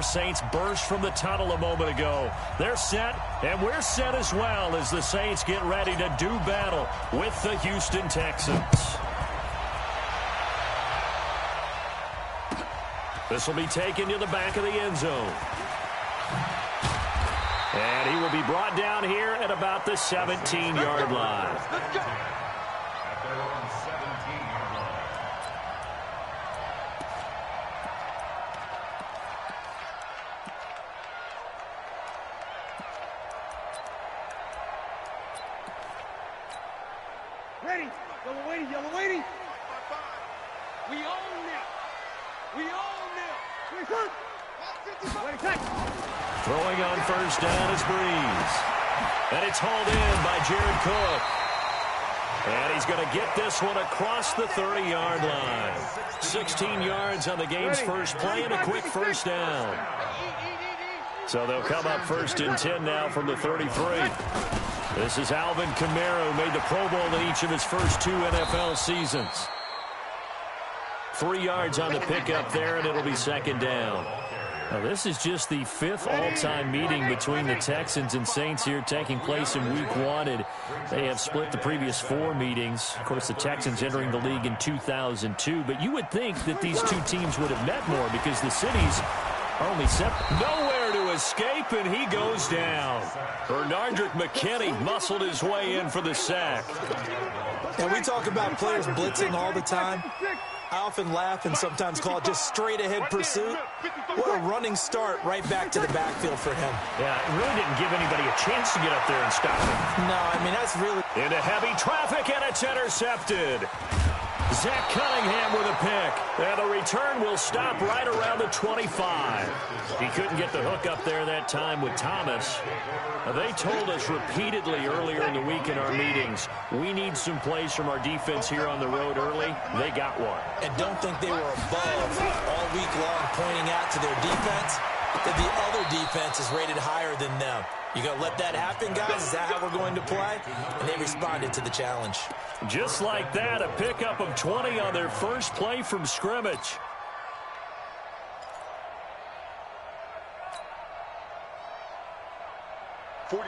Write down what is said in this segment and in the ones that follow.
there. Saints burst from the tunnel a moment ago. They're set, and we're set as well as the Saints get ready to do battle with the Houston Texans. This will be taken to the back of the end zone. And he will be brought down here at about the 17-yard line. Let's go. Ready. Yellow waiting. Yellow waiting. We own now. We own now. Throwing on first down is Breeze. And it's hauled in by Jared Cook. And he's going to get this one across the 30-yard line. 16 yards on the game's first play and a quick first down. So they'll come up first and 10 now from the 33. This is Alvin Kamara, who made the Pro Bowl in each of his first 2 NFL seasons. 3 yards on the pickup there, and it'll be second down. Now, this is just the 5th all-time meeting between the Texans and Saints here, taking place in Week 1. And they have split the previous 4 meetings. Of course, the Texans entering the league in 2002. But you would think that these two teams would have met more because the cities are only separate. Nowhere to escape, and he goes down. Bernardrick McKinney muscled his way in for the sack. And we talk about players blitzing all the time. I often laugh and sometimes call it just straight-ahead pursuit. What a running start right back to the backfield for him. Yeah, it really didn't give anybody a chance to get up there and stop him. No, I mean, that's really... Into heavy traffic, and it's intercepted. Zach Cunningham with a pick. And the return will stop right around the 25. He couldn't get the hook up there that time with Thomas. They told us repeatedly earlier in the week in our meetings, we need some plays from our defense here on the road early. They got one. And don't think they were above all week long pointing out to their defense that the other defense is rated higher than them. You going to let that happen, guys? Is that how we're going to play? And they responded to the challenge. Just like that, a pickup of 20 on their first play from scrimmage. Don't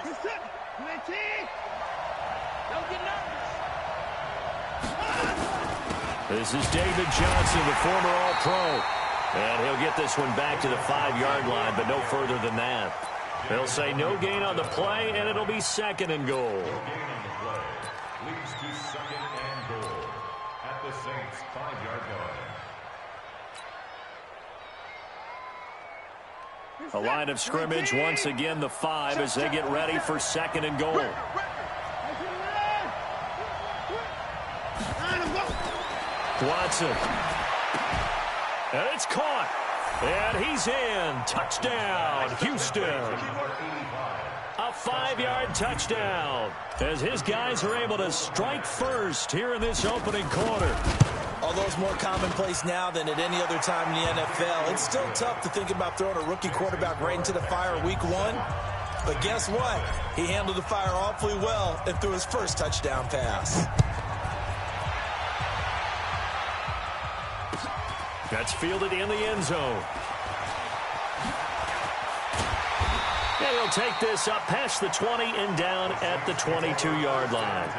get nervous. This is David Johnson, the former All-Pro. And he'll get this one back to the 5-yard line, but no further than that. They'll say no gain on the play, and it'll be second and goal. Leads to second and goal at the Saints' 5-yard line. A line of scrimmage, once again the 5 as they get ready for second and goal. Watson. And it's caught. And he's in. Touchdown, Houston. A 5-yard touchdown as his guys are able to strike first here in this opening quarter. Although it's more commonplace now than at any other time in the NFL, it's still tough to think about throwing a rookie quarterback right into the fire week 1. But guess what? He handled the fire awfully well and threw his first touchdown pass. That's fielded in the end zone. And he'll take this up past the 20 and down at the 22-yard line.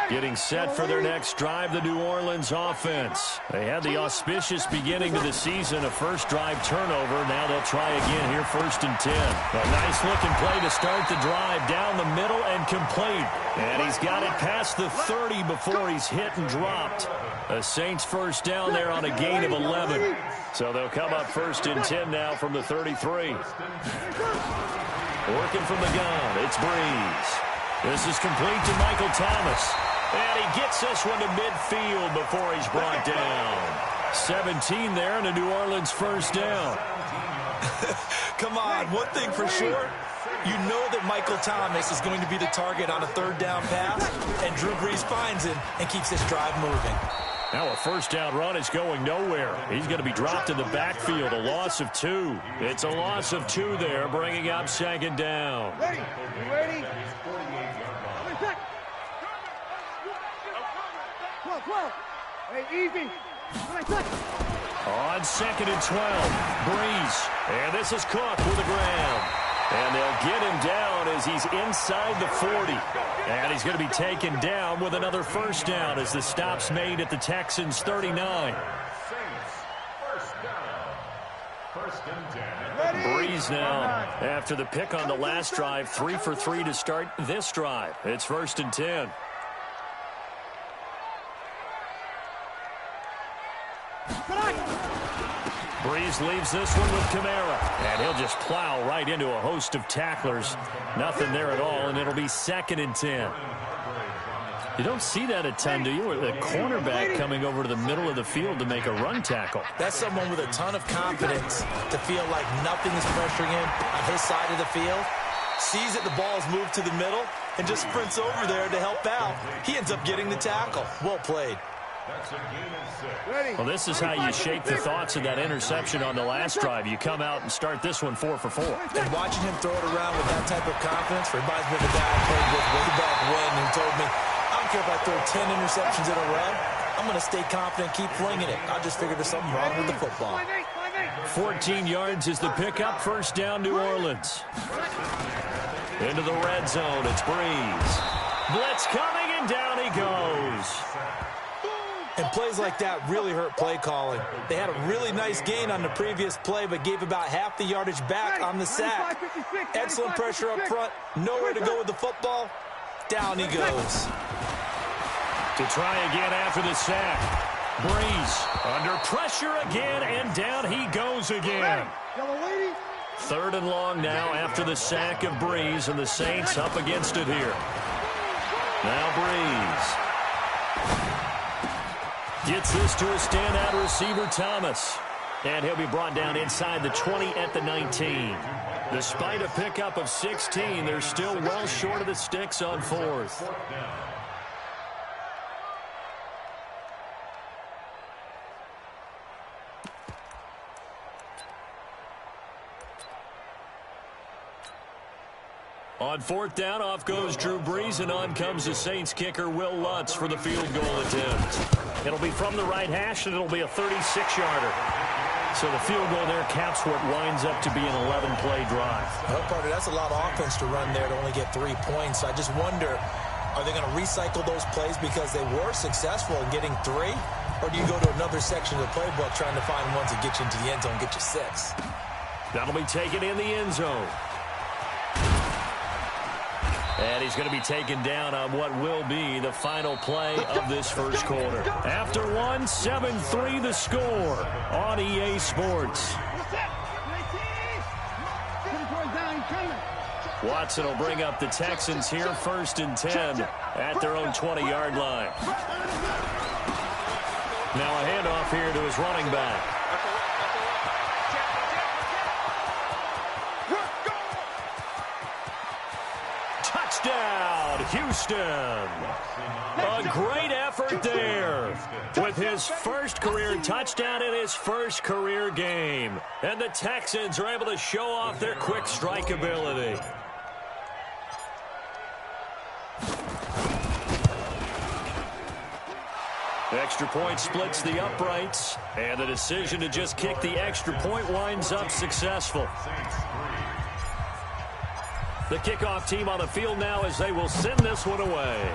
Getting set for their next drive, the New Orleans offense. They had the auspicious beginning of the season, a first drive turnover. Now they'll try again here, first and 10. A nice-looking play to start the drive down the middle and complete. And he's got it past the 30 before he's hit and dropped. A Saints first down there on a gain of 11. So they'll come up first and 10 now from the 33. Working from the gun, it's Breeze. This is complete to Michael Thomas. And he gets this one to midfield before he's brought down. 17 there and a New Orleans first down. Come on, one thing for sure. You know that Michael Thomas is going to be the target on a third down pass, and Drew Brees finds him and keeps this drive moving. Now a first down run is going nowhere. He's going to be dropped in the backfield, a loss of 2. It's a loss of 2 there, bringing up second down. Ready? You ready? 12. Hey, easy. On 2nd and 12, Breeze. And this is Cook with a grab. And they'll get him down as he's inside the 40. And he's going to be taken down with another first down as the stop's made at the Texans' 39. Breeze now, after the pick on the last drive, 3 for 3 to start this drive. It's 1st and 10. Breeze leaves this one with Kamara, and he'll just plow right into a host of tacklers. Nothing there at all, and it'll be 2nd and 10. You don't see that a ton, do you? With a cornerback coming over to the middle of the field to make a run tackle. That's someone with a ton of confidence to feel like nothing is pressuring him on his side of the field. Sees that the ball's moved to the middle and just sprints over there to help out. He ends up getting the tackle. Well played. Well, this is how you shape the thoughts of that interception on the last drive. You come out and start this one 4 for 4. And watching him throw it around with that type of confidence reminds me of the guy I played with way back when who told me, I don't care if I throw 10 interceptions in a row. I'm going to stay confident, keep flinging it. I just figured there's something wrong with the football. 14 yards is the pickup. First down, New Orleans. Into the red zone, it's Breeze. Blitz coming, and down he goes. And plays like that really hurt play calling. They had a really nice gain on the previous play, but gave about half the yardage back on the sack. Excellent pressure up front. Nowhere to go with the football. Down he goes. To try again after the sack. Breeze under pressure again, and down he goes again. 3rd and long now after the sack of Breeze, and the Saints up against it here. Now Breeze gets this to a standout receiver, Thomas. And he'll be brought down inside the 20 at the 19. Despite a pickup of 16, they're still well short of the sticks on 4th. On 4th down, off goes Drew Brees, and on comes the Saints kicker, Will Lutz, for the field goal attempt. It'll be from the right hash, and it'll be a 36-yarder. So the field goal there caps what winds up to be an 11-play drive. Well, Carter, that's a lot of offense to run there to only get 3 points. I just wonder, are they going to recycle those plays because they were successful in getting 3? Or do you go to another section of the playbook trying to find ones that get you into the end zone, get you 6? That'll be taken in the end zone. And he's going to be taken down on what will be the final play of this first quarter. After 1, 7-3 the score on EA Sports. Watson will bring up the Texans here, 1st and 10 at their own 20-yard line. Now a handoff here to his running back. Touchdown, Houston. A great effort there with his first career touchdown in his first career game. And the Texans are able to show off their quick strike ability. Extra point splits the uprights, and the decision to just kick the extra point winds up successful. The kickoff team on the field now as they will send this one away.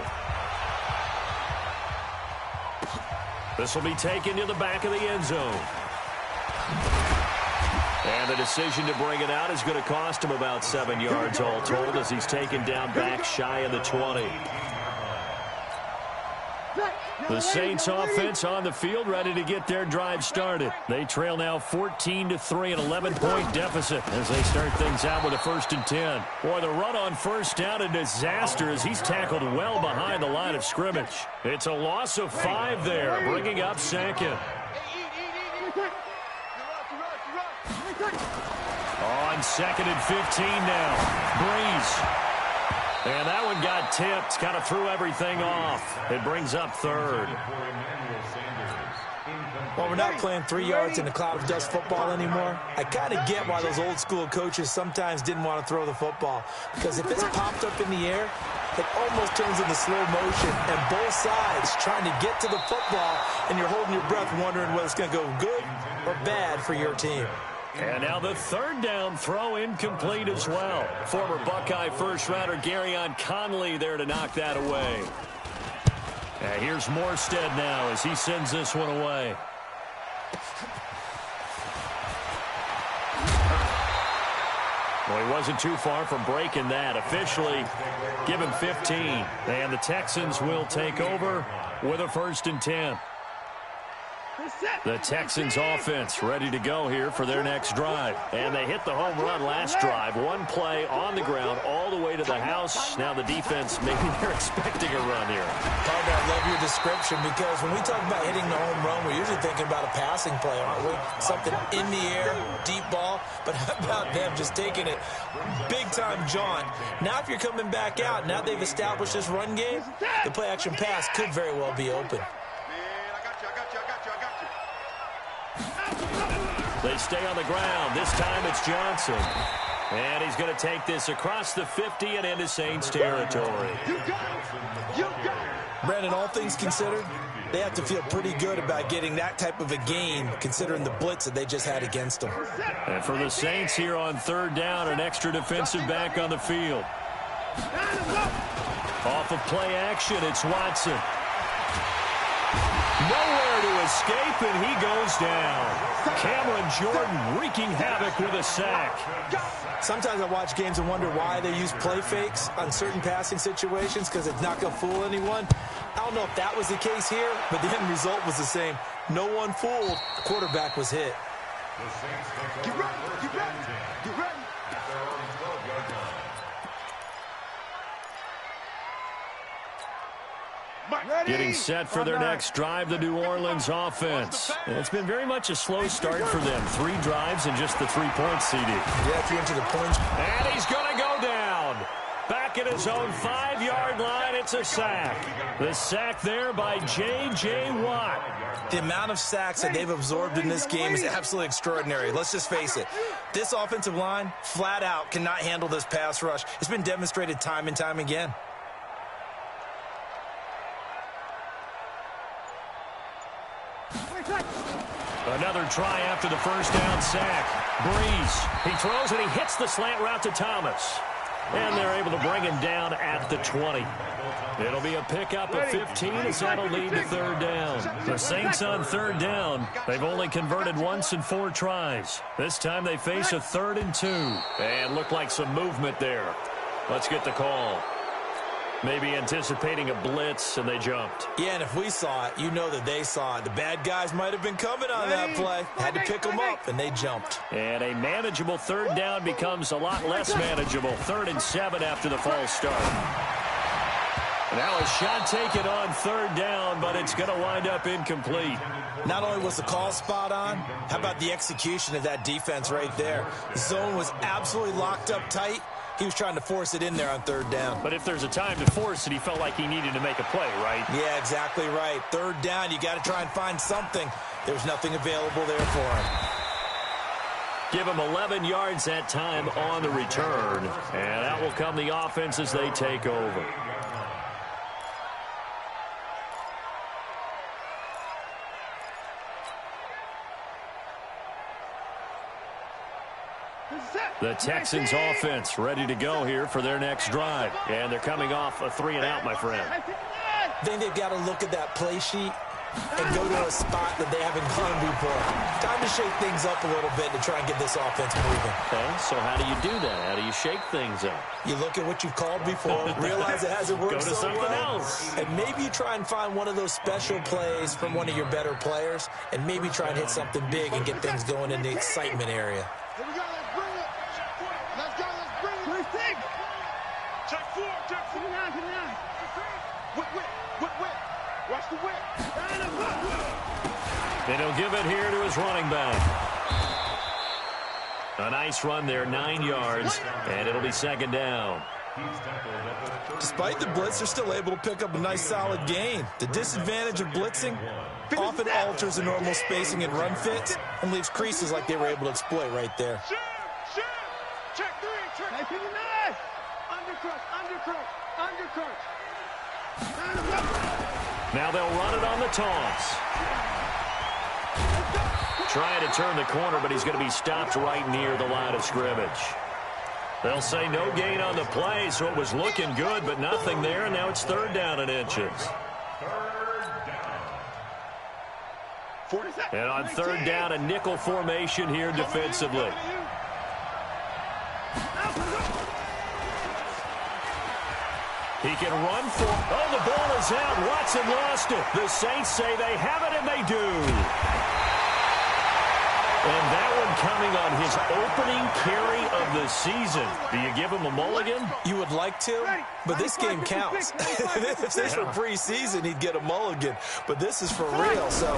This will be taken to the back of the end zone. And the decision to bring it out is going to cost him about 7 yards all told as he's taken down back shy of the 20. The Saints offense on the field ready to get their drive started. They trail now 14-3, an 11-point deficit as they start things out with a 1st and 10. Boy, the run on first down, a disaster as he's tackled well behind the line of scrimmage. It's a loss of 5 there, bringing up 2nd. On 2nd and 15 now, Breeze. And that one got tipped, kind of threw everything off. It brings up 3rd. Well, we're not playing 3 yards in a cloud of dust football anymore. I kind of get why those old school coaches sometimes didn't want to throw the football. Because if it's popped up in the air, it almost turns into slow motion. And both sides trying to get to the football, and you're holding your breath wondering whether it's going to go good or bad for your team. And now the third down throw incomplete as well. Former Buckeye first-rounder Garyon Conley there to knock that away. And here's Morstead now as he sends this one away. Well, he wasn't too far from breaking that. Officially, give him 15. And the Texans will take over with a 1st and 10. The Texans offense ready to go here for their next drive. And they hit the home run last drive. One play on the ground all the way to the house. Now the defense, maybe they're expecting a run here. Partner, I love your description because when we talk about hitting the home run, we're usually thinking about a passing play, aren't we? Something in the air, deep ball. But how about them just taking it big-time jaunt? Now if you're coming back out, now they've established this run game, the play-action pass could very well be open. They stay on the ground. This time it's Johnson. And he's going to take this across the 50 and into Saints territory. Brandon, all things considered, they have to feel pretty good about getting that type of a gain, considering the blitz that they just had against them. And for the Saints here on 3rd down, an extra defensive back on the field. Off of play action, it's Watson. Nowhere to escape, and he goes down. Cameron Jordan wreaking havoc with a sack. Sometimes I watch games and wonder why they use play fakes on certain passing situations because it's not going to fool anyone. I don't know if that was the case here, but the end result was the same. No one fooled. The quarterback was hit. Get ready, get ready, get ready. Getting set for their next drive, the New Orleans offense. And it's been very much a slow start for them. 3 drives and just the 3-point CD. Yeah, if you're into the points. And he's going to go down. Back at his own 5-yard line, it's a sack. The sack there by J.J. Watt. The amount of sacks that they've absorbed in this game is absolutely extraordinary. Let's just face it. This offensive line, flat out, cannot handle this pass rush. It's been demonstrated time and time again. Another try after the 1st down sack. Breeze. He throws and he hits the slant route to Thomas. And they're able to bring him down at the 20. It'll be a pickup of 15 as that'll lead to 3rd down. The Saints on 3rd down. They've only converted once in 4 tries. This time they face a 3rd and 2. And look like some movement there. Let's get the call. Maybe anticipating a blitz, and they jumped. Yeah, and if we saw it, you know that they saw it. The bad guys might have been coming on that play. Had to pick them up, and they jumped. And a manageable 3rd down becomes a lot less manageable. 3rd and 7 after the false start. Now a shot taken on 3rd down, but it's going to wind up incomplete. Not only was the call spot on, how about the execution of that defense right there? The zone was absolutely locked up tight. He was trying to force it in there on 3rd down. But if there's a time to force it, he felt like he needed to make a play, right? Yeah, exactly right. 3rd down, you got to try and find something. There's nothing available there for him. Give him 11 yards that time on the return. And out will come the offense as they take over. The Texans offense ready to go here for their next drive. And they're coming off a 3-and-out, my friend. I think they've got to look at that play sheet and go to a spot that they haven't gone before. Time to shake things up a little bit to try and get this offense moving. Okay, so how do you do that? How do you shake things up? You look at what you've called before, realize it hasn't worked Go to so something well, else. and maybe you try and find one of those special plays from one of your better players, and maybe try and hit something big and get things going in the excitement area. Here we go, let's bring it. Let's go, let's bring it. Check 4, check 4. Get it out. Whip. Watch the whip. And he'll give it here to his running back. A nice run there, 9 yards, and it'll be 2nd down. Despite the blitz, they're still able to pick up a nice solid gain. The disadvantage of blitzing often alters the normal spacing and run fits and leaves creases like they were able to exploit right there. Shoot. Check 3, check. Nice in the knife. Undercut. Now they'll run it on the toss. Trying to turn the corner, but he's going to be stopped right near the line of scrimmage. They'll say no gain on the play, so it was looking good, but nothing there, and now it's 3rd down and inches. And on 3rd down, a nickel formation here defensively. He can run for... Oh, the ball is out. Watson lost it. The Saints say they have it, and they do. And that one coming on his opening carry of the season. Do you give him a mulligan? You would like to, but this game counts. If this were preseason, he'd get a mulligan. But this is for real, so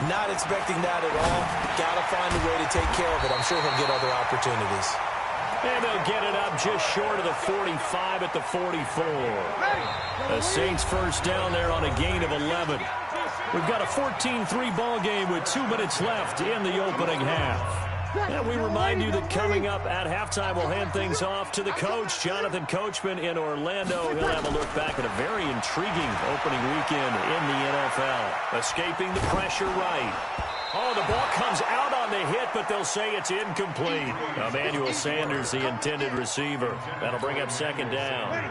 not expecting that at all. Got to find a way to take care of it. I'm sure he'll get other opportunities. And they'll get it up just short of the 45 at the 44. The Saints first down there on a gain of 11. We've got a 14-3 ball game with 2 minutes left in the opening half. And we remind you that coming up at halftime, we'll hand things off to the coach, Jonathan Coachman in Orlando. He'll have a look back at a very intriguing opening weekend in the NFL. Escaping the pressure right. Oh, the ball comes out on the hit, but they'll say it's incomplete. Emmanuel Sanders, the intended receiver. That'll bring up 2nd down.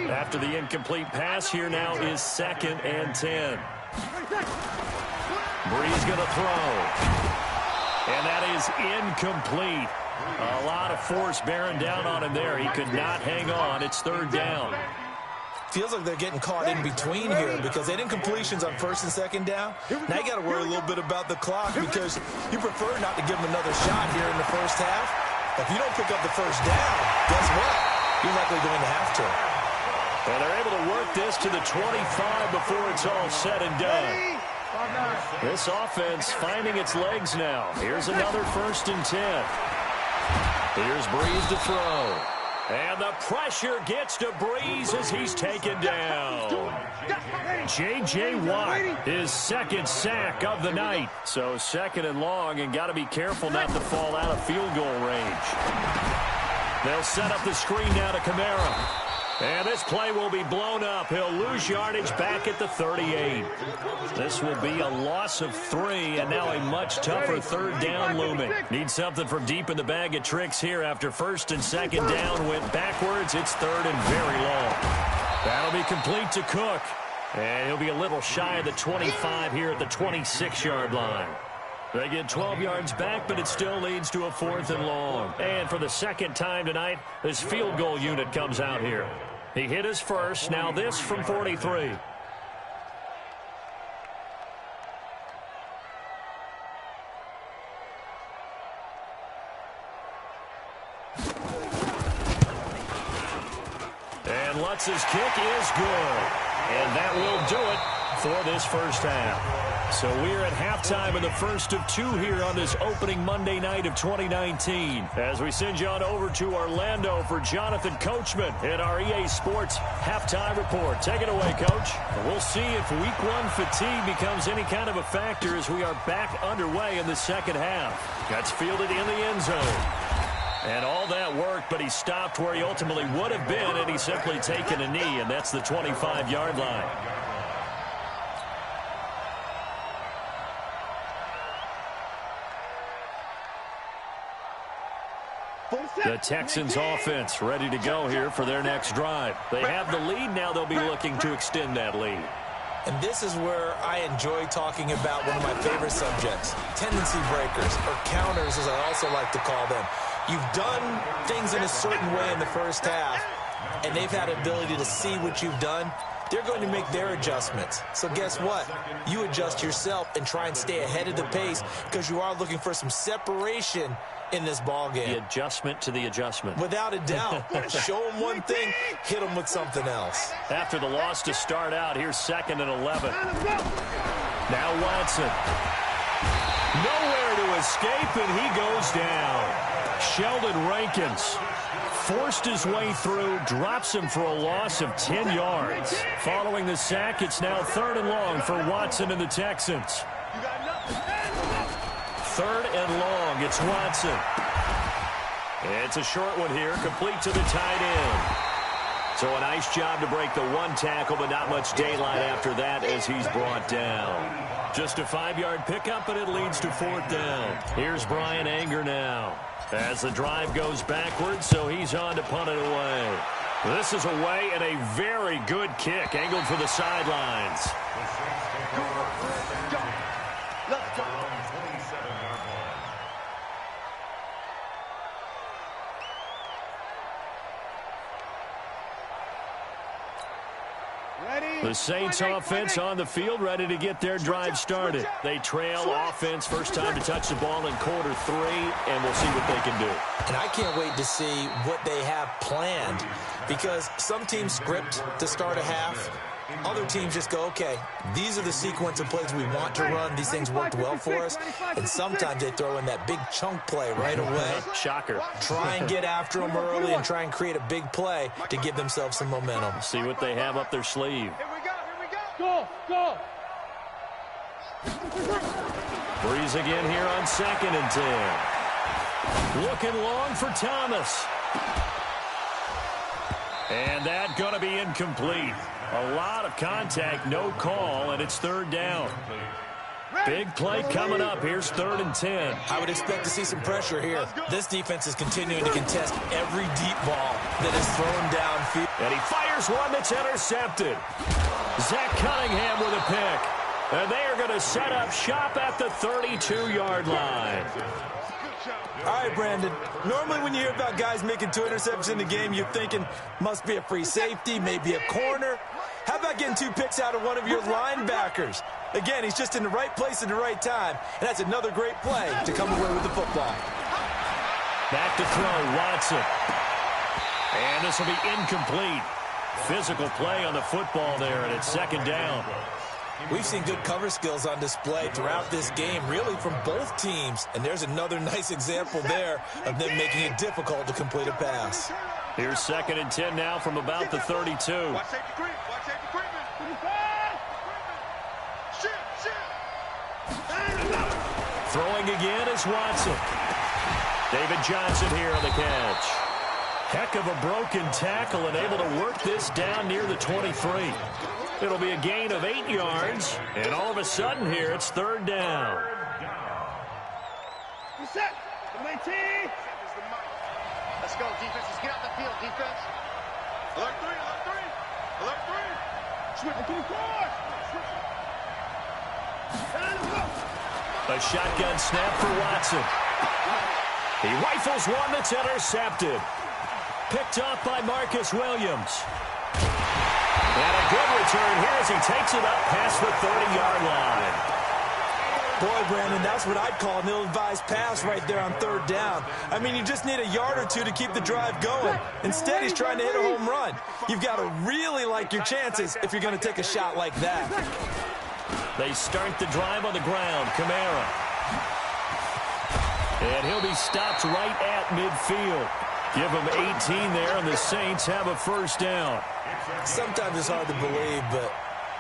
After the incomplete pass, here now is 2nd and 10. Breeze going to throw. And that is incomplete. A lot of force bearing down on him there. He could not hang on. It's 3rd down. Feels like they're getting caught in between here because they didn't completions on 1st and 2nd down. Now you got to worry a little bit about the clock because you prefer not to give them another shot here in the first half. If you don't pick up the 1st down, guess what? You're likely going to have to. And they're able to work this to the 25 before it's all said and done. This offense finding its legs now. Here's another 1st and 10. Here's Breeze to throw. And the pressure gets to Breeze as he's taken down. J.J. Watt, his 2nd sack of the night. So 2nd and long, and got to be careful not to fall out of field goal range. They'll set up the screen now to Kamara. And this play will be blown up. He'll lose yardage back at the 38. This will be a loss of 3, and now a much tougher 3rd down looming. Need something from deep in the bag of tricks here after 1st and 2nd down went backwards. It's 3rd and very long. That'll be complete to Cook. And he'll be a little shy of the 25 here at the 26-yard line. They get 12 yards back, but it still leads to a 4th and long. And for the 2nd time tonight, this field goal unit comes out here. He hit his first. Now this from 43. And Lutz's kick is good. And that will do it for this first half. So we're at halftime of the first of 2 here on this opening Monday night of 2019. As we send you on over to Orlando for Jonathan Coachman in our EA Sports halftime report. Take it away, Coach. We'll see if week 1 fatigue becomes any kind of a factor as we are back underway in the 2nd half. Gets fielded in the end zone. And all that work, but he stopped where he ultimately would have been, and he's simply taken a knee, and that's the 25-yard line. The Texans offense ready to go here for their next drive. They have the lead. Now they'll be looking to extend that lead. And this is where I enjoy talking about one of my favorite subjects, tendency breakers, or counters as I also like to call them. You've done things in a certain way in the first half, and they've had ability to see what you've done. They're going to make their adjustments. So guess what? You adjust yourself and try and stay ahead of the pace because you are looking for some separation in this ball game. The adjustment to the adjustment. Without a doubt. Show them one thing, hit them with something else. After the loss to start out, here's 2nd and 11. Now Watson. Nowhere to escape, and he goes down. Sheldon Rankins forced his way through, drops him for a loss of 10 yards. Following the sack, it's now 3rd and long for Watson and the Texans. 3rd and long, it's Watson. It's a short one here, complete to the tight end. So a nice job to break the one tackle, but not much daylight after that as he's brought down. Just a 5-yard pickup, and it leads to 4th down. Here's Brian Anger now as the drive goes backwards, so he's on to punt it away. This is away and a very good kick, angled for the sidelines. Let's go. The Saints offense on the field, ready to get their drive started. They trail offense, first time to touch the ball in quarter 3, and we'll see what they can do. And I can't wait to see what they have planned, because some teams script to start a half. Other teams just go, okay, these are the sequence of plays we want to run. These things worked well for us. And sometimes they throw in that big chunk play right away. Shocker. Try and get after them early and try and create a big play to give themselves some momentum. See what they have up their sleeve. Here we go. Go. Breeze again here on 2nd and 10. Looking long for Thomas. And that going to be incomplete. A lot of contact, no call, and it's 3rd down. Big play coming up. Here's 3rd and 10. I would expect to see some pressure here. This defense is continuing to contest every deep ball that is thrown downfield. And he fires one that's intercepted. Zach Cunningham with a pick. And they are going to set up shop at the 32-yard line. All right, Brandon. Normally when you hear about guys making 2 interceptions in the game, you're thinking must be a free safety, maybe a corner. How about getting 2 picks out of one of your linebackers? Again, he's just in the right place at the right time, and that's another great play to come away with the football. Back to throw, Watson. And this will be incomplete. Physical play on the football there, and it's 2nd down. We've seen good cover skills on display throughout this game, really from both teams. And there's another nice example there of them making it difficult to complete a pass. Here's 2nd and 10 now from about the 32. Watch safety creep. Throwing again is Watson. David Johnson here on the catch. Heck of a broken tackle and able to work this down near the 23. It'll be a gain of 8 yards, and all of a sudden here it's 3rd down. Set. Maintain. Let's go, defense. Let's get out the field, defense. Alert 3. Switch to the court. A shotgun snap for Watson. He rifles one that's intercepted. Picked off by Marcus Williams. And a good return here as he takes it up past the 30-yard line. Boy, Brandon, that's what I'd call an ill-advised pass right there on 3rd down. I mean, you just need a yard or 2 to keep the drive going. Instead, he's trying to hit a home run. You've got to really like your chances if you're going to take a shot like that. They start the drive on the ground. Kamara. And he'll be stopped right at midfield. Give him 18 there, and the Saints have a 1st down. Sometimes it's hard to believe, but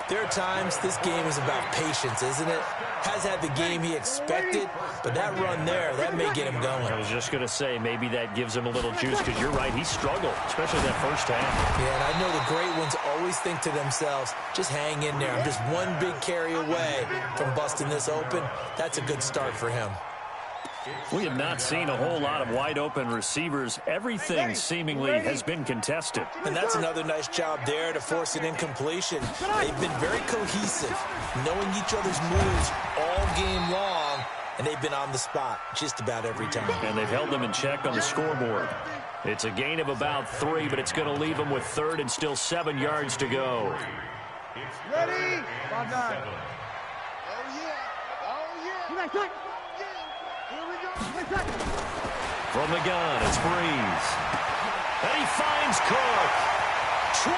there are times this game is about patience, isn't it? Has had the game he expected, but that run there, that may get him going. I was just going to say, maybe that gives him a little juice, because you're right, he struggled, especially that first half. Yeah, and I know the great ones always think to themselves, just hang in there. I'm just one big carry away from busting this open. That's a good start for him. We have not seen a whole lot of wide-open receivers. Everything seemingly has been contested. And that's another nice job there to force an incompletion. They've been very cohesive, knowing each other's moves all game long, and they've been on the spot just about every time. And they've held them in check on the scoreboard. It's a gain of about 3, but it's going to leave them with 3rd and still 7 yards to go. Ready? 5-9. Oh, yeah. From the gun, it's Breeze. And he finds Cook. 20.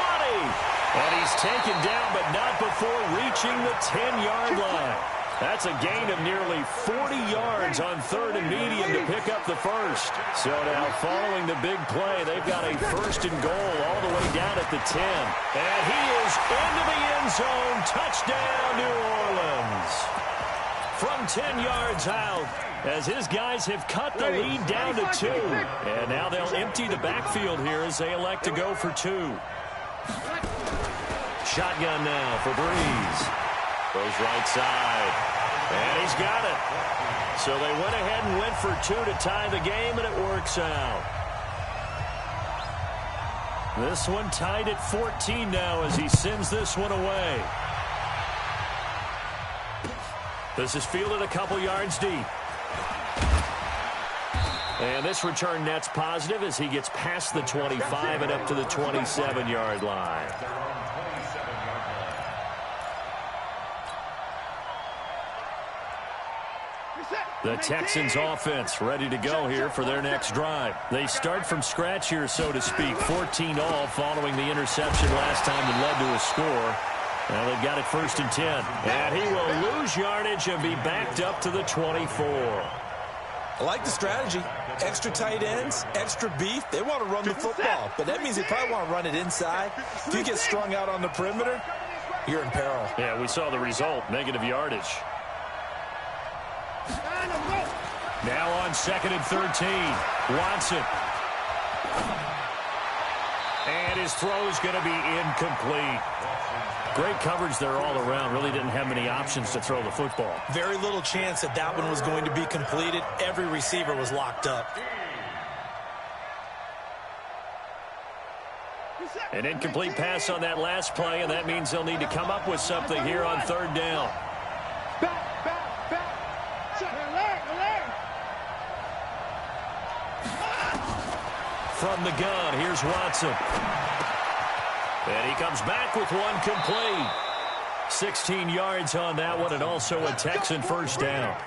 And he's taken down, but not before reaching the 10-yard line. That's a gain of nearly 40 yards on 3rd and medium to pick up the 1st. So now following the big play, they've got a 1st and goal all the way down at the 10. And he is into the end zone. Touchdown, New Orleans. From 10 yards out, as his guys have cut the lead down to 2. And now they'll empty the backfield here as they elect to go for 2. Shotgun now for Breeze. Goes right side. And he's got it. So they went ahead and went for 2 to tie the game, and it works out. This one tied at 14 now as he sends this one away. This is fielded a couple yards deep. And this return net's positive as he gets past the 25 and up to the 27-yard line. The Texans offense ready to go here for their next drive. They start from scratch here, so to speak. 14-all following the interception last time that led to a score. Now they've got it 1st and 10. And he will lose yardage and be backed up to the 24. I like the strategy. Extra tight ends, extra beef. They want to run the football, but that means they probably want to run it inside. If you get strung out on the perimeter, you're in peril. Yeah, we saw the result, negative yardage. Now on 2nd and 13, Watson. And his throw is going to be incomplete. Great coverage there all around. Really didn't have many options to throw the football. Very little chance that that one was going to be completed. Every receiver was locked up. An incomplete pass on that last play, and that means they'll need to come up with something here on 3rd down. From the gun, here's Watson. And he comes back with one complete. 16 yards on that one, and also a Texan 1st down.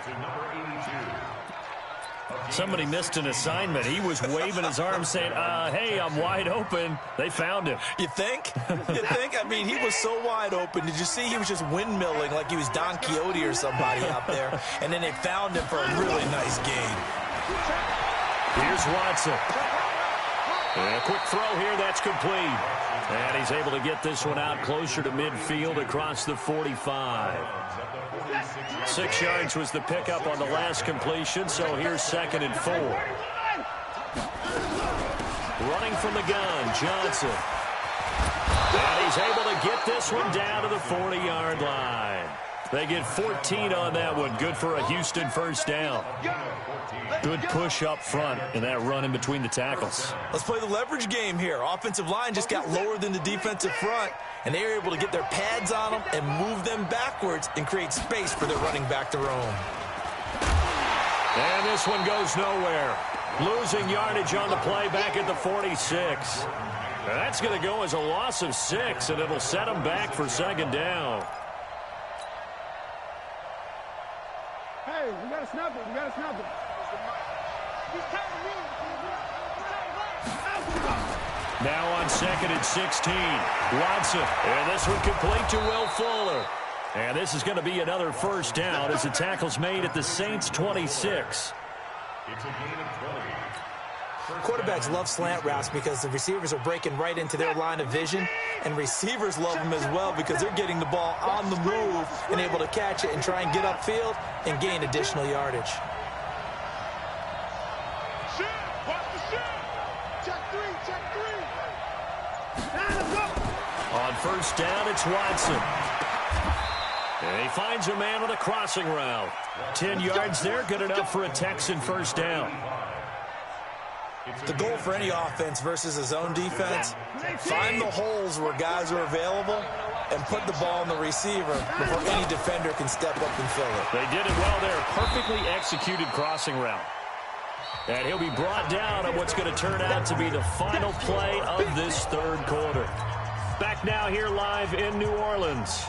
Somebody missed an assignment. He was waving his arms saying, hey, I'm wide open. They found him. You think? You think? I mean, he was so wide open. Did you see he was just windmilling like he was Don Quixote or somebody out there? And then they found him for a really nice game. Here's Watson. And a quick throw here, that's complete. And he's able to get this one out closer to midfield across the 45. 6 yards was the pickup on the last completion, so here's 2nd and 4. Running from the gun, Johnson. And he's able to get this one down to the 40-yard line. They get 14 on that one. Good for a Houston 1st down. Good push up front in that run in between the tackles. Let's play the leverage game here. Offensive line just got lower than the defensive front, and they were able to get their pads on them and move them backwards and create space for their running back to roam. And this one goes nowhere. Losing yardage on the play back at the 46. That's going to go as a loss of 6, and it'll set them back for 2nd down. Hey, we got to snap it. We got to snap it. Now on 2nd and 16, Watson. And this one complete to Will Fuller. And this is going to be another 1st down as the tackle's made at the Saints' 26. It's a gain of 20. Quarterbacks love slant routes because the receivers are breaking right into their line of vision, and receivers love them as well because they're getting the ball on the move and able to catch it and try and get upfield and gain additional yardage. On 1st down, it's Watson. And he finds a man on a crossing route. 10 yards there, good enough for a Texan 1st down. The goal for any offense versus a zone defense, find the holes where guys are available and put the ball on the receiver before any defender can step up and fill it. They did it well there. Perfectly executed crossing route. And he'll be brought down on what's going to turn out to be the final play of this 3rd quarter. Back now here live in New Orleans.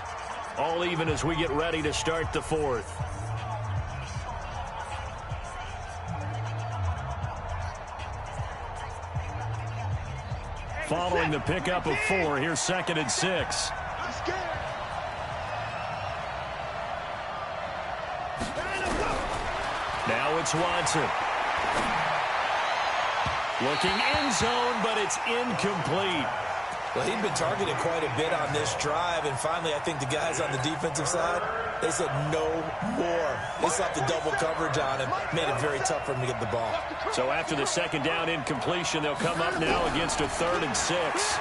All even as we get ready to start the 4th. Following the pickup of 4, here's 2nd and 6. Now it's Watson. Looking end zone, but it's incomplete. Well, he'd been targeted quite a bit on this drive, and finally I think the guys on the defensive side, they said no more. They slapped the double coverage on him, made it very tough for him to get the ball. So after the 2nd down incompletion, they'll come up now against a 3rd and 6.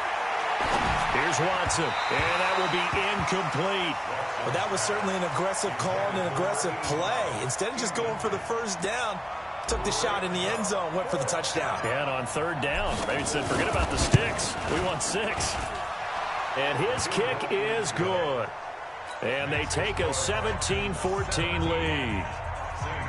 Here's Watson, and that will be incomplete. Well, that was certainly an aggressive call and an aggressive play. Instead of just going for the first down, took the shot in the end zone, went for the touchdown. Yeah, and on third down, maybe said, forget about the sticks. We want 6. And his kick is good. And they take a 17-14 lead.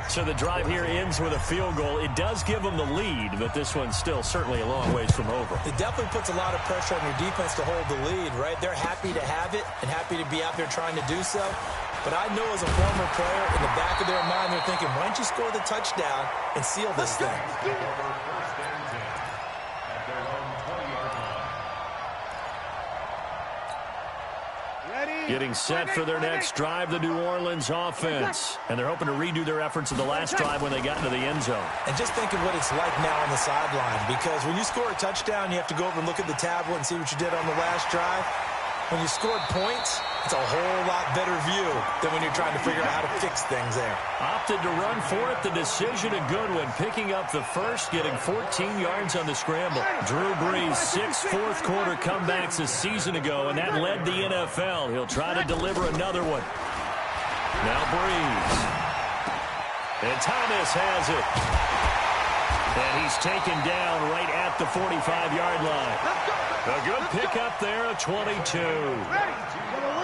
So the drive here ends with a field goal. It does give them the lead, but this one's still certainly a long ways from over. It definitely puts a lot of pressure on your defense to hold the lead, right? They're happy to have it and happy to be out there trying to do so. But I know as a former player, in the back of their mind, they're thinking, why don't you score the touchdown and seal this thing? Getting set for their next drive, the New Orleans offense. And they're hoping to redo their efforts of the last drive when they got into the end zone. And just think of what it's like now on the sideline, because when you score a touchdown, you have to go over and look at the tablet and see what you did on the last drive. When you scored points, it's a whole lot better view than when you're trying to figure out how to fix things there. Opted to run for it. The decision a good one. Picking up the first, getting 14 yards on the scramble. Drew Brees, 6 fourth-quarter comebacks a season ago, and that led the NFL. He'll try to deliver another one. Now Brees. And Thomas has it. And he's taken down right at the 45-yard line. A good pickup there, a 22.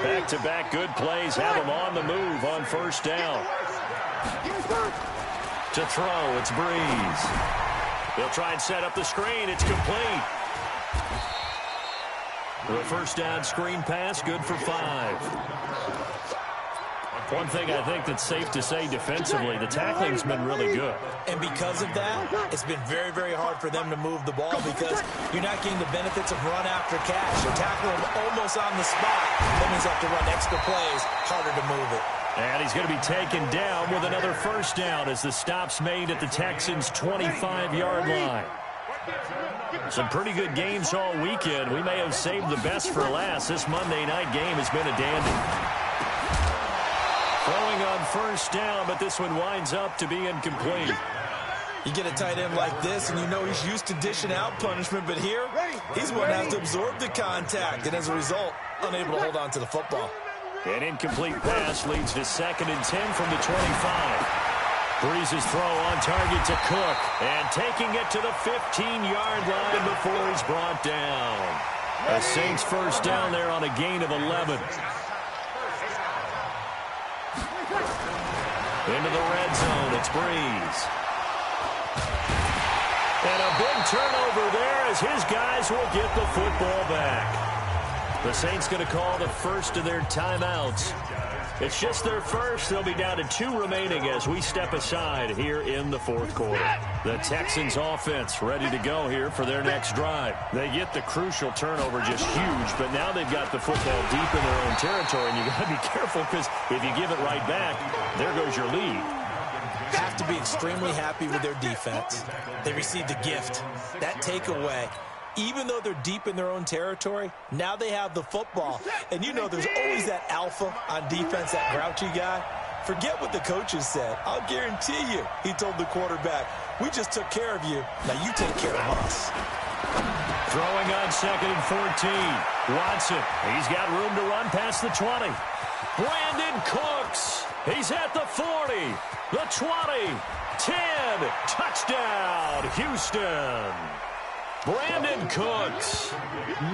Back-to-back good plays have him on the move on first down. To throw, it's Brees. He'll try and set up the screen. It's complete. The first down screen pass, good for 5. One thing I think that's safe to say defensively, the tackling's been really good. And because of that, it's been very, very hard for them to move the ball because you're not getting the benefits of run after catch. You're tackling them almost on the spot. That means you have to run extra plays, harder to move it. And he's going to be taken down with another first down as the stop's made at the Texans' 25-yard line. Some pretty good games all weekend. We may have saved the best for last. This Monday night game has been a dandy. Throwing on first down, but this one winds up to be incomplete. You get a tight end like this, and you know he's used to dishing out punishment, but here, he's one that has to absorb the contact, and as a result, unable to hold on to the football. An incomplete pass leads to 2nd and 10 from the 25. Brees' throw on target to Cook, and taking it to the 15-yard line before he's brought down. A Saints first down there on a gain of 11. Into the red zone, it's Brees. And a big turnover there as his guys will get the football back. The Saints going to call the first of their timeouts. It's just their first. They'll be down to 2 remaining as we step aside here in the fourth quarter. The Texans offense ready to go here for their next drive. They get the crucial turnover, just huge, but now they've got the football deep in their own territory, and you got to be careful because if you give it right back, there goes your lead. Have to be extremely happy with their defense. They received a gift. That takeaway, even though they're deep in their own territory, now they have the football. And you know there's always that alpha on defense, that grouchy guy. Forget what the coaches said. I'll guarantee you, he told the quarterback, we just took care of you. Now you take care of us. Throwing on 2nd and 14. Watson, he's got room to run past the 20. Brandon Cooks, he's at the 40, the 20, 10, touchdown, Houston. Brandon Cooks,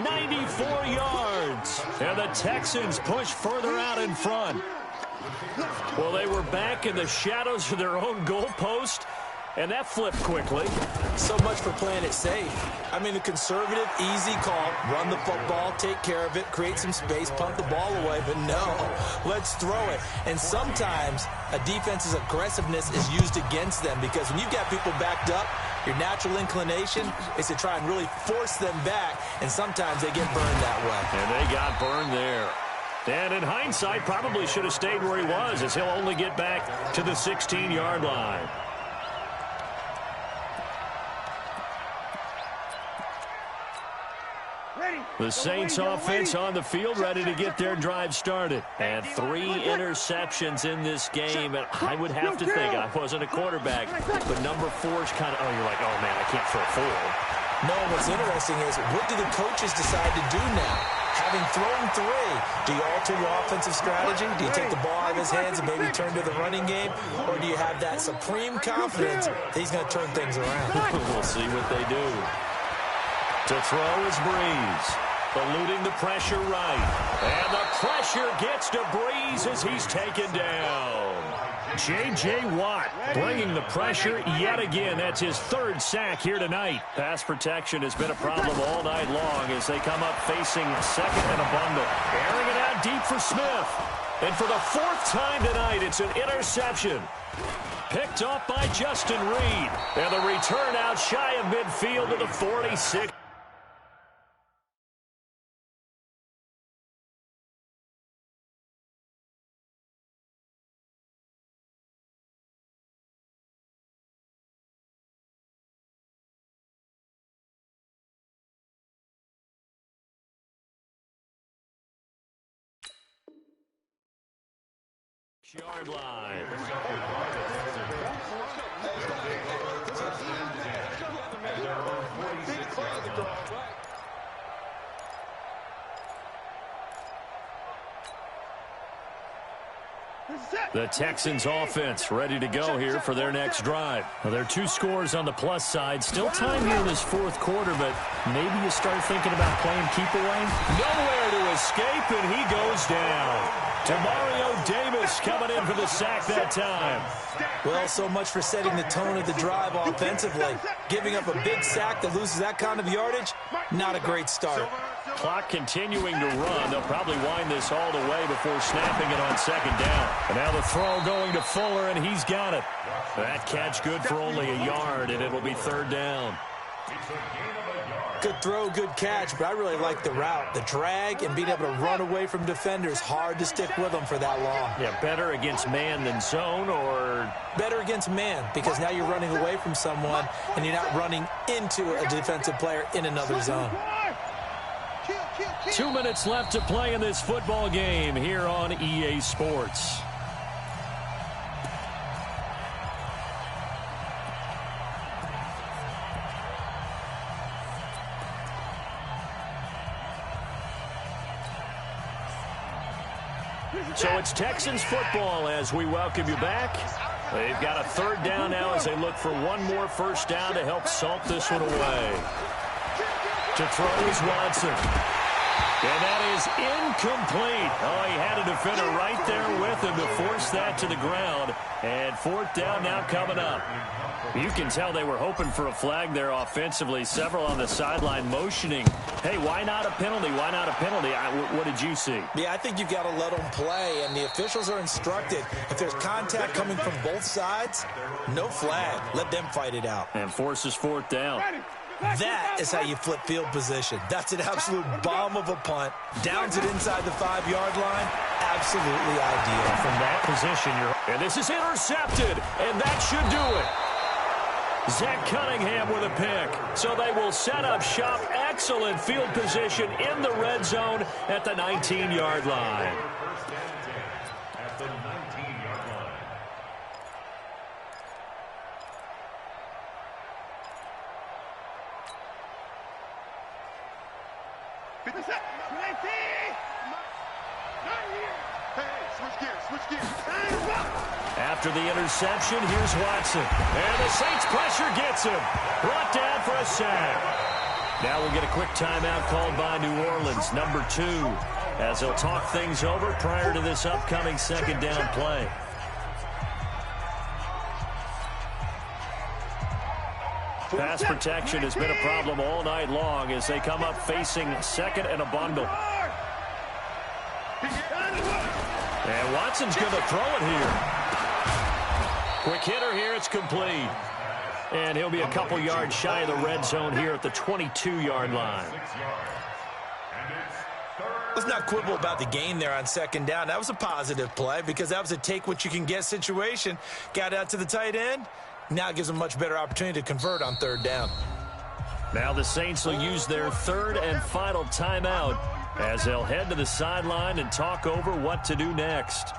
94 yards, and the Texans push further out in front. Well, they were back in the shadows of their own goalpost, and that flipped quickly. So much for playing it safe. I mean, the conservative, easy call, run the football, take care of it, create some space, punt the ball away, but no, let's throw it. And sometimes a defense's aggressiveness is used against them because when you've got people backed up, your natural inclination is to try and really force them back, and sometimes they get burned that way. And they got burned there. And in hindsight, probably should have stayed where he was as he'll only get back to the 16-yard line. The Saints offense on the field ready to get their drive started. And 3 interceptions in this game. And I would have to think, I wasn't a quarterback, but number 4 is kind of, oh, you're like, oh, man, I can't throw 4. No, what's interesting is, what do the coaches decide to do now? Having thrown 3, do you alter your offensive strategy? Do you take the ball out of his hands and maybe turn to the running game? Or do you have that supreme confidence that he's going to turn things around? We'll see what they do. To throw is Breeze. Eluding the pressure right. And the pressure gets to Breeze as he's taken down. J.J. Watt bringing the pressure yet again. That's his 3rd sack here tonight. Pass protection has been a problem all night long as they come up facing second and a bundle. Airing it out deep for Smith. And for the 4th time tonight, it's an interception. Picked off by Justin Reed. And the return out shy of midfield to the 46. Yard line. The Texans offense ready to go here for their next drive. Well, there are 2 scores on the plus side. Still time here in this 4th quarter, but maybe you start thinking about playing keep away. Nowhere to escape, and he goes down. Demario Davis coming in for the sack that time. Well, so much for setting the tone of the drive offensively. Giving up a big sack that loses that kind of yardage, not a great start. Clock continuing to run. They'll probably wind this all the way before snapping it on 2nd down. And now the throw going to Fuller, and he's got it. That catch good for only a yard, and it'll be 3rd down. Good throw, good catch, but I really like the route. The drag and being able to run away from defenders, hard to stick with them for that long. Yeah, better against man than zone, or? Better against man, because now you're running away from someone and you're not running into a defensive player in another zone. 2 minutes left to play in this football game here on EA Sports. So it's Texans football as we welcome you back. They've got a 3rd down now as they look for one more 1st down to help salt this one away. To throw is Watson. And that is incomplete. Oh, he had a defender right there with him to force that to the ground. And 4th down now coming up. You can tell they were hoping for a flag there offensively. Several on the sideline motioning, hey, why not a penalty? Why not a penalty? What did you see? Yeah, I think you've got to let them play, and the officials are instructed. If there's contact coming from both sides, no flag. Let them fight it out. And forces 4th down. That is how you flip field position. That's an absolute bomb of a punt. Downs it inside the 5-yard line. Absolutely ideal. From that position, and this is intercepted, and that should do it. Zach Cunningham with a pick. So they will set up shop. Excellent field position in the red zone at the 19-yard line. At the 19-yard line. After the interception, here's Watson. And the Saints pressure gets him. Brought down for a sack. Now we'll get a quick timeout called by New Orleans, number 2, as they'll talk things over prior to this upcoming 2nd down play. Pass protection has been a problem all night long as they come up facing 2nd and a bundle. And Watson's going to throw it here. Quick hitter here, it's complete. And he'll be a couple yards shy of the red zone here at the 22-yard line. Let's not quibble about the gain there on 2nd down. That was a positive play because that was a take-what-you-can-get situation. Got out to the tight end. Now it gives them a much better opportunity to convert on 3rd down. Now the Saints will use their 3rd and final timeout as they'll head to the sideline and talk over what to do next.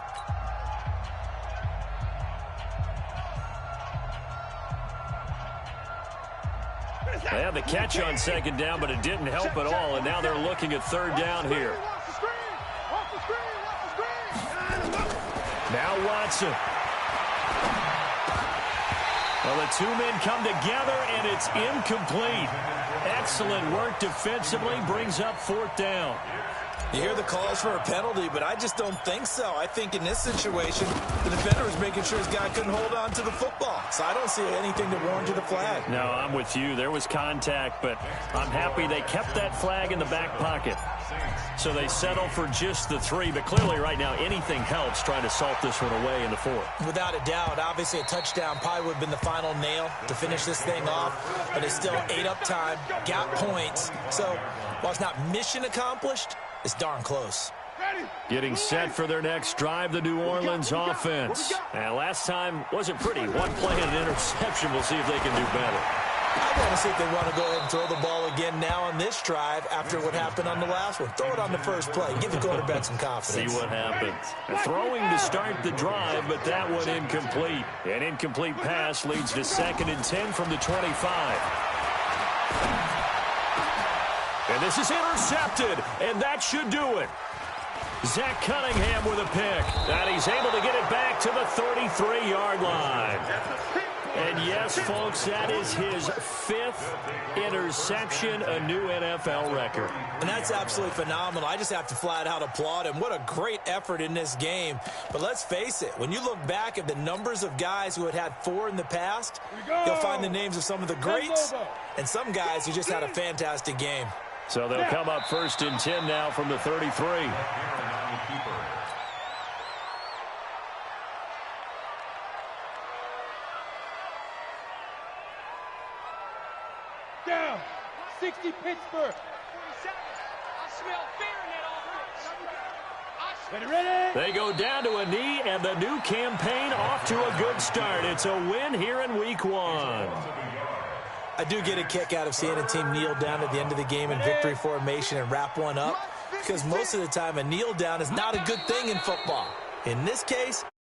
They had the catch on second down, but it didn't help at all, and now they're looking at third down here. Now Watson. Well, the two men come together, and it's incomplete. Excellent work defensively, brings up fourth down. You hear the calls for a penalty, but I just don't think so. I think in this situation, the defender was making sure his guy couldn't hold on to the football. So I don't see anything to warrant the flag. No, I'm with you. There was contact, but I'm happy they kept that flag in the back pocket. So they settle for just the 3, but clearly right now anything helps trying to salt this one away in the 4th. Without a doubt, obviously a touchdown probably would have been the final nail to finish this thing off, but it's still 8 up time, got points. So while it's not mission accomplished, it's darn close. Getting set for their next drive, the New Orleans offense. And last time wasn't pretty. One play and an interception. We'll see if they can do better. I want to see if they want to go ahead and throw the ball again now on this drive after what happened on the last one. Throw it on the first play. Give the quarterback some confidence. See what happens. Throwing to start the drive, but that one incomplete. An incomplete pass leads to 2nd and 10 from the 25. And this is intercepted, and that should do it. Zach Cunningham with a pick. And he's able to get it back to the 33-yard line. And yes, folks, that is his 5th interception, a new NFL record. And that's absolutely phenomenal. I just have to flat out applaud him. What a great effort in this game. But let's face it, when you look back at the numbers of guys who had 4 in the past, you'll find the names of some of the greats and some guys who just had a fantastic game. So they'll come up 1st and 10 now from the 33. Down. 60 Pittsburgh. I smell fear in that offense. Ready? They go down to a knee, and the new campaign off to a good start. It's a win here in Week 1. I do get a kick out of seeing a team kneel down at the end of the game in victory formation and wrap one up, because most of the time a kneel down is not a good thing in football. In this case,